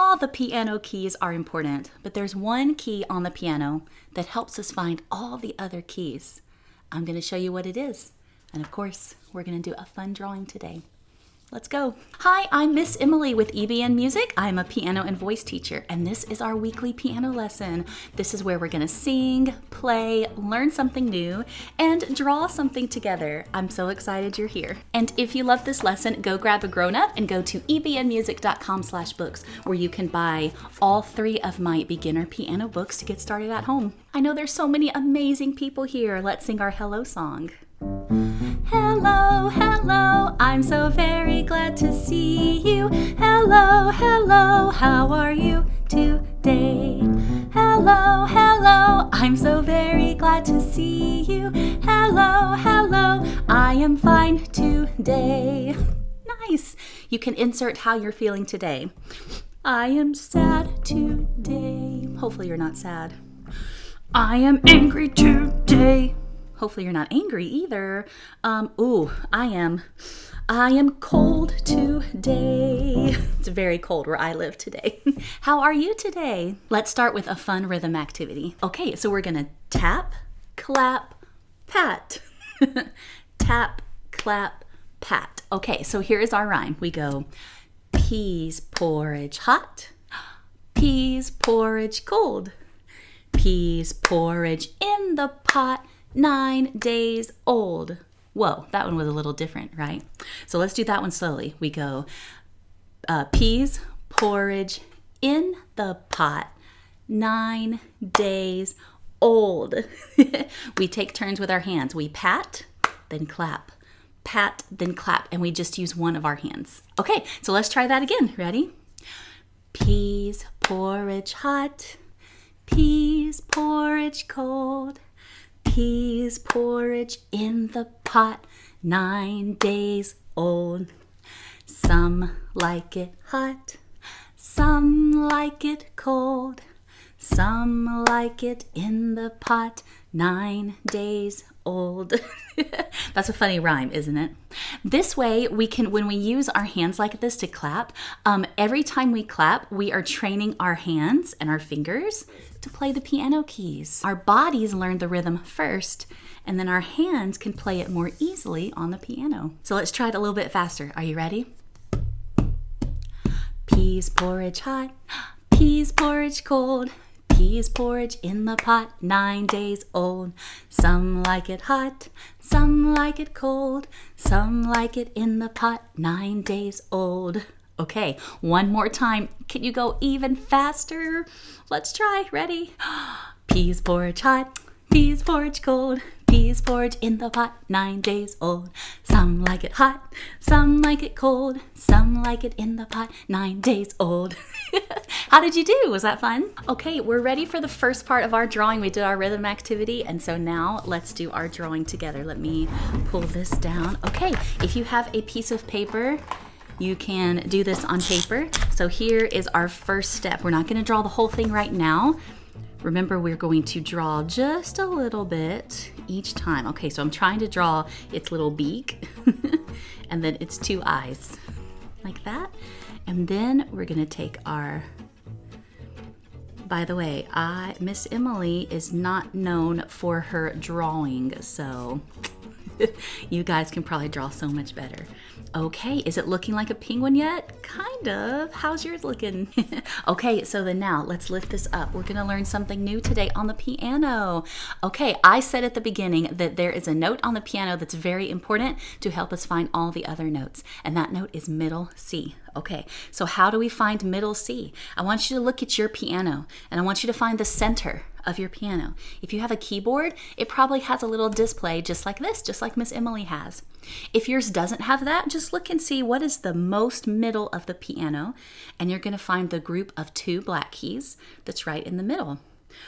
All the piano keys are important, but there's one key on the piano that helps us find all the other keys. I'm going to show you what it is. And of course, we're going to do a fun drawing today. Let's go. Hi, I'm Miss Emily with EBN Music. I'm a piano and voice teacher, and this is our weekly piano lesson. This is where we're gonna sing, play, learn something new, and draw something together. I'm so excited you're here. And if you love this lesson, go grab a grown-up and go to ebnmusic.com/books, where you can buy all 3 of my beginner piano books to get started at home. I know there's so many amazing people here. Let's sing our hello song. Hello, hello, I'm so very glad to see you. Hello, hello, how are you today? Hello, hello, I'm so very glad to see you. Hello, hello, I am fine today. Nice. You can insert how you're feeling today. I am sad today. Hopefully you're not sad. I am angry today. Hopefully you're not angry either. I am cold today. It's very cold where I live today. How are you today? Let's start with a fun rhythm activity. Okay, so we're gonna tap, clap, pat. Tap, clap, pat. Okay, so here is our rhyme. We go peas porridge hot, peas porridge cold, peas porridge in the pot, 9 days old. Whoa, that one was a little different, right? So let's do that one slowly. We go peas, porridge in the pot, 9 days old. We take turns with our hands. We pat, then clap, and we just use one of our hands. Okay, so let's try that again. Ready? Peas, porridge hot, peas, porridge cold, peas porridge in the pot, 9 days old. Some like it hot, some like it cold, some like it in the pot, 9 days old. That's a funny rhyme, isn't it? This way, when we use our hands like this to clap, every time we clap, we are training our hands and our fingers to play the piano keys. Our bodies learn the rhythm first, and then our hands can play it more easily on the piano. So let's try it a little bit faster. Are you ready? Peas porridge hot, peas porridge cold, peas porridge in the pot, 9 days old. Some like it hot, some like it cold, some like it in the pot, 9 days old. Okay, one more time. Can you go even faster? Let's try. Ready? Peas porridge hot, peas porridge cold, peas porridge in the pot, 9 days old. Some like it hot, some like it cold, some like it in the pot, 9 days old. How did you do? Was that fun? Okay, we're ready for the first part of our drawing. We did our rhythm activity, and so now let's do our drawing together. Let me pull this down. Okay, if you have a piece of paper, you can do this on paper. So here is our first step. We're not going to draw the whole thing right now. Remember, we're going to draw just a little bit each time. Okay, so I'm trying to draw its little beak and then its 2 eyes like that. And then we're going to take our... By the way, Miss Emily is not known for her drawing, so you guys can probably draw so much better. Okay, is it looking like a penguin yet? Kind of. How's yours looking? Okay, so then now let's lift this up. We're gonna learn something new today on the piano. Okay, I said at the beginning that there is a note on the piano that's very important to help us find all the other notes, and that note is middle C. Okay, so how do we find middle C? I want you to look at your piano, and I want you to find the center of your piano. If you have a keyboard, it probably has a little display just like this, just like Miss Emily has. If yours doesn't have that, just look and see what is the most middle of the piano, and you're going to find the group of 2 black keys that's right in the middle.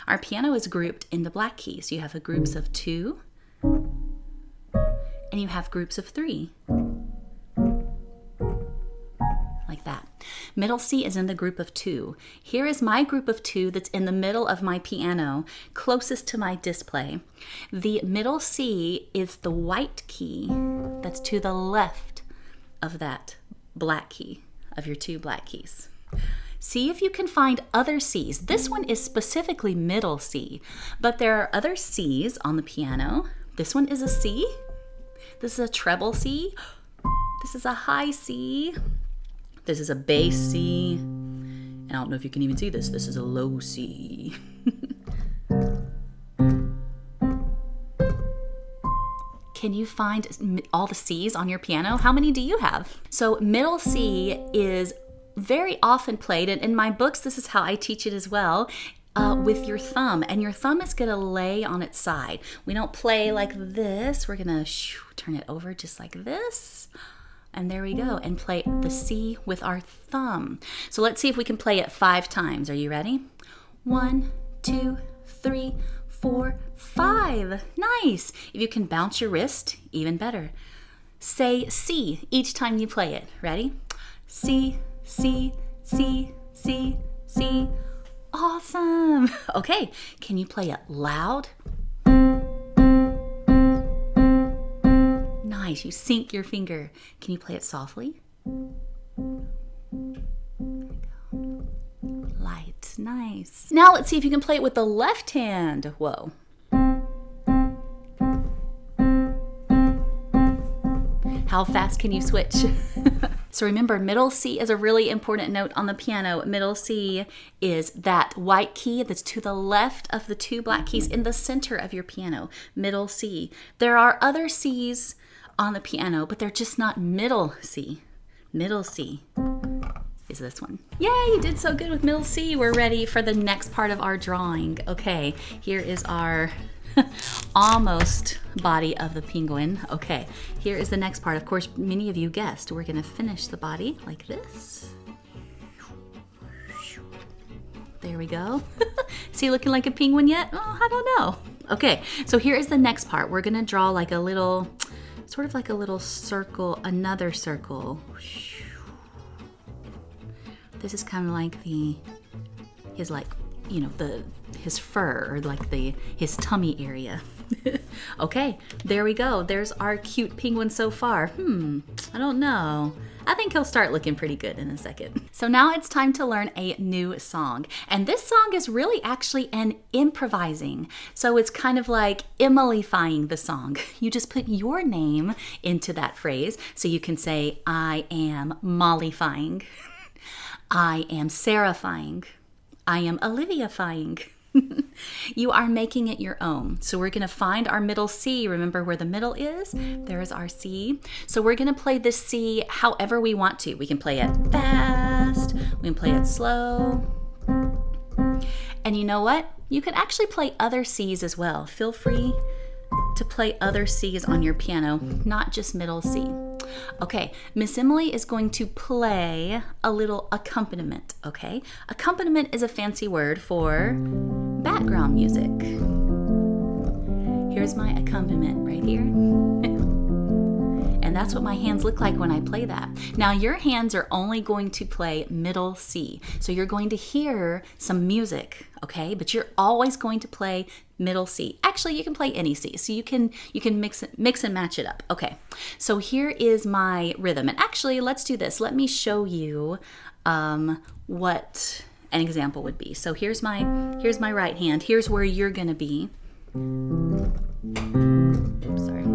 Our piano is grouped into black keys. You have a groups of 2, and you have groups of 3. Like that. Middle C is in the group of 2. Here is my group of 2 that's in the middle of my piano, closest to my display. The middle C is the white key that's to the left of that black key, of your 2 black keys. See if you can find other C's. This one is specifically middle C, but there are other C's on the piano. This one is a C. This is a treble C. This is a high C. This is a bass C. And I don't know if you can even see this. This is a low C. Can you find all the C's on your piano? How many do you have? So middle C is very often played, and in my books, this is how I teach it as well, with your thumb. And your thumb is gonna lay on its side. We don't play like this. We're gonna turn it over just like this. And there we go, and play the C with our thumb. So let's see if we can play it 5 times. Are you ready? 1, 2, 3, 4, 5. Nice. If you can bounce your wrist, even better. Say C each time you play it. Ready? C, C, C, C, C. Awesome. Okay, can you play it loud? Nice, you sync your finger. Can you play it softly? Light, nice. Now let's see if you can play it with the left hand. Whoa. How fast can you switch? So remember, middle C is a really important note on the piano. Middle C is that white key that's to the left of the 2 black keys in the center of your piano. Middle C. There are other C's on the piano, but they're just not middle C. Middle C is this one. Yay, you did so good with middle C. We're ready for the next part of our drawing. Okay, here is our almost body of the penguin. Okay, here is the next part. Of course, many of you guessed. We're gonna finish the body like this. There we go. Is he looking like a penguin yet? Oh, I don't know. Okay, so here is the next part. We're gonna draw like a little, sort of like a little circle, another circle. This is kind of like his like, you know, his fur, or like his tummy area. Okay, there we go. There's our cute penguin so far. I don't know. I think he'll start looking pretty good in a second. So now it's time to learn a new song. And this song is really actually an improvising. So it's kind of like Emily-fying the song. You just put your name into that phrase. So you can say, I am Molly-fying. I am Sarah-fying. I am Olivia-fying. You are making it your own. So we're going to find our middle C. Remember where the middle is? There is our C. So we're going to play this C however we want to. We can play it fast. We can play it slow. And you know what? You can actually play other C's as well. Feel free to play other C's on your piano, not just middle C. Okay, Miss Emily is going to play a little accompaniment, okay? Accompaniment is a fancy word for background music. Here's my accompaniment right here. And that's what my hands look like when I play that. Now your hands are only going to play middle C. So you're going to hear some music, okay? But you're always going to play middle C. Actually, you can play any C. So you can mix and match it up. Okay. So here is my rhythm. And actually, let's do this. Let me show you what an example would be. So here's my right hand. Here's where you're going to be. Oops, sorry.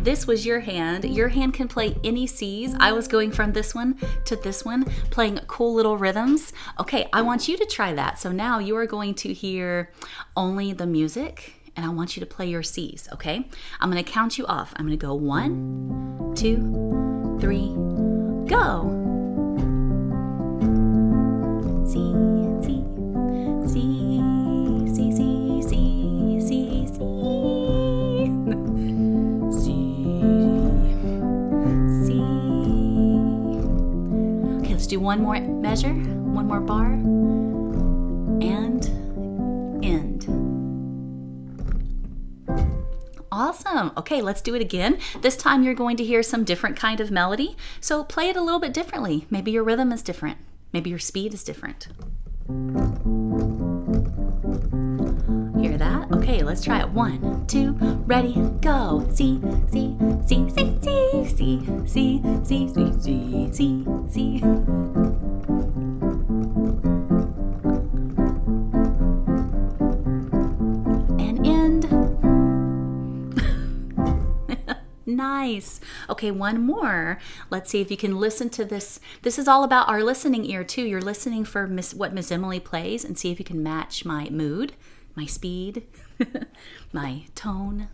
This was your hand. Your hand can play any C's. I was going from this one to this one, playing cool little rhythms. Okay, I want you to try that. So now you are going to hear only the music, and I want you to play your C's, okay? I'm gonna count you off. I'm gonna go 1, 2, 3, go. C, C, C, C, C, C, C, C. Do one more measure, one more bar, and end. Awesome. Okay, let's do it again. This time you're going to hear some different kind of melody. So play it a little bit differently. Maybe your rhythm is different. Maybe your speed is different. Hear that? Okay, let's try it. 1, 2, ready, go. C, C, C, C, C, C, C, C, C, C, C, C. And end. Nice. Okay, one more. Let's see if you can listen to this. This is all about our listening ear too. You're listening for what Miss Emily plays and see if you can match my mood, my speed, my tone.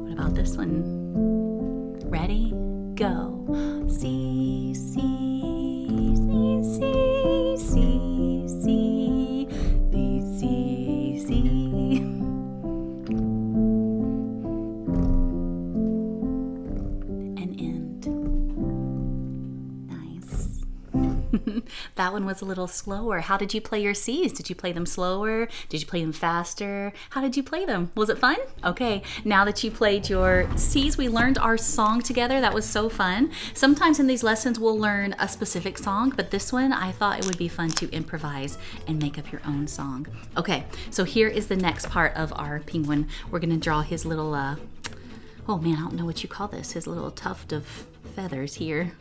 What about this one? Ready? Go. C, C, C, C, C, C, C, C, C. That one was a little slower. How did you play your C's? Did you play them slower? Did you play them faster? How did you play them? Was it fun? Okay, now that you played your C's, we learned our song together. That was so fun. Sometimes in these lessons we'll learn a specific song, but this one I thought it would be fun to improvise and make up your own song. Okay, so here is the next part of our penguin. We're gonna draw his little, oh man, I don't know what you call this, his little tuft of feathers here.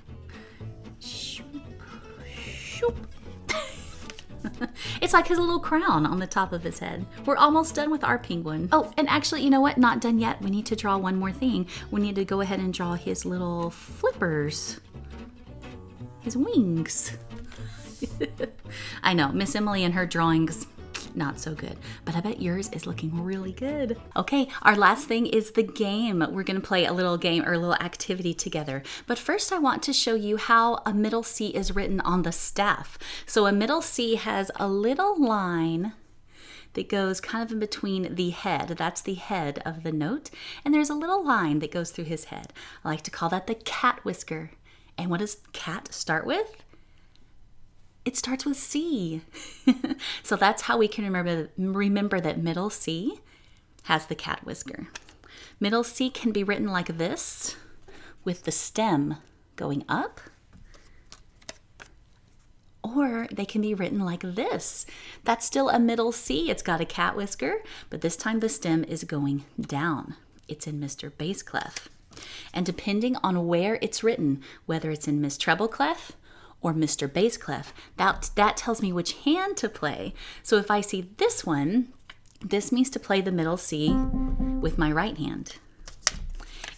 It's like his little crown on the top of his head. We're almost done with our penguin. Oh, and actually, you know what? Not done yet. We need to draw one more thing. We need to go ahead and draw his little flippers. His wings. I know, Miss Emily and her drawings, not so good, but I bet yours is looking really good. Okay, our last thing is the game. We're gonna play a little game or a little activity together. But first I want to show you how a middle C is written on the staff. So a middle C has a little line that goes kind of in between the head. That's the head of the note. And there's a little line that goes through his head. I like to call that the cat whisker. And what does cat start with? It starts with C. So that's how we can remember that middle C has the cat whisker. Middle C can be written like this, with the stem going up. Or they can be written like this. That's still a middle C. It's got a cat whisker, but this time the stem is going down. It's in Mr. Bass Clef. And depending on where it's written, whether it's in Miss Treble Clef or Mr. Bass Clef, that tells me which hand to play. So if I see this one, this means to play the middle C with my right hand.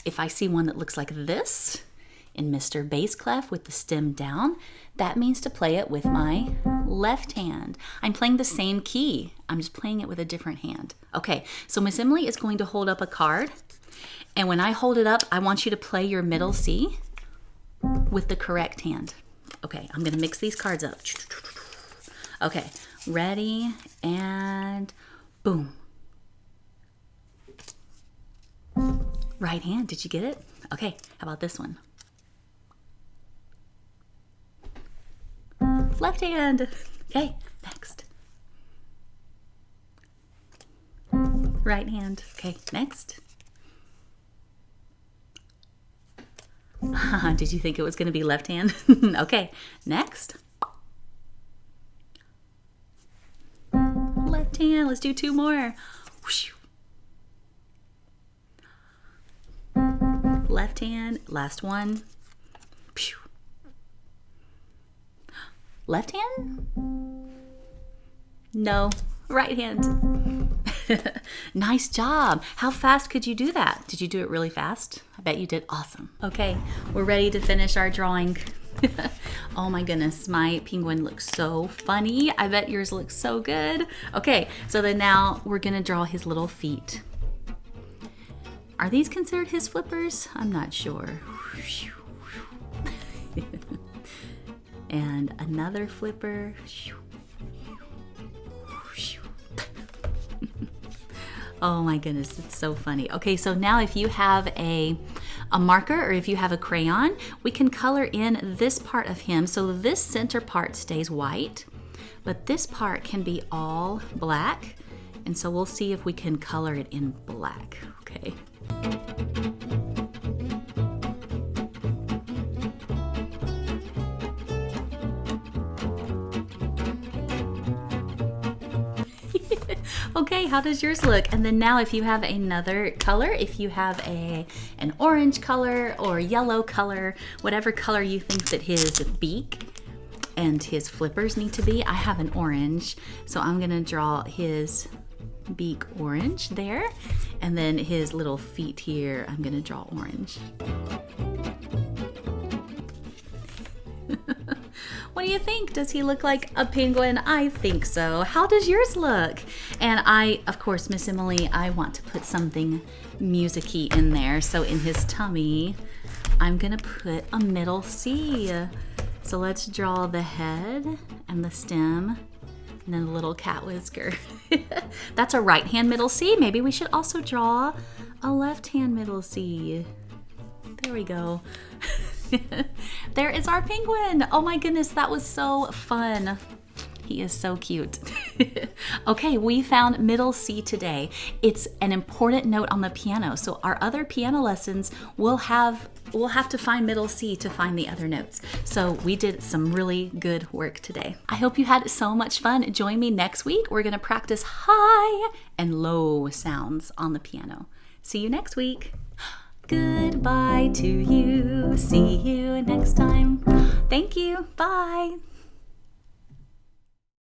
If I see one that looks like this in Mr. Bass Clef with the stem down, that means to play it with my left hand. I'm playing the same key. I'm just playing it with a different hand. Okay, so Miss Emily is going to hold up a card. And when I hold it up, I want you to play your middle C with the correct hand. Okay, I'm gonna mix these cards up. Okay, ready, and boom. Right hand, did you get it? Okay, how about this one? Left hand. Okay, next. Right hand. Okay, next. Did you think it was going to be left hand? Okay, next. Left hand. Let's do two more. Left hand. Last one. Left hand? No, right hand. Nice job. How fast could you do that? Did you do it really fast? I bet you did. Awesome. Okay, we're ready to finish our drawing. Oh my goodness, my penguin looks so funny. I bet yours looks so good. Okay, so then now we're gonna draw his little feet. Are these considered his flippers? I'm not sure. And another flipper. Oh my goodness, it's so funny. Okay, so now if you have a marker or if you have a crayon, we can color in this part of him. So this center part stays white, but this part can be all black. And so we'll see if we can color it in black, okay? Okay, how does yours look? And then now if you have another color, if you have an orange color or yellow color, whatever color you think that his beak and his flippers need to be, I have an orange. So I'm gonna draw his beak orange there. And then his little feet here, I'm gonna draw orange. What do you think? Does he look like a penguin? I think so. How does yours look? And of course, Miss Emily, I want to put something music-y in there. So in his tummy, I'm gonna put a middle C. So let's draw the head and the stem and then a little cat whisker. That's a right hand middle C. Maybe we should also draw a left hand middle C. There we go. There is our penguin. Oh my goodness, that was so fun. He is so cute. Okay, we found middle C today. It's an important note on the piano. So our other piano lessons we'll have to find middle C to find the other notes. So we did some really good work today. I hope you had so much fun. Join me next week. We're gonna practice high and low sounds on the piano. See you next week. Goodbye to you. See you next time. Thank you. Bye.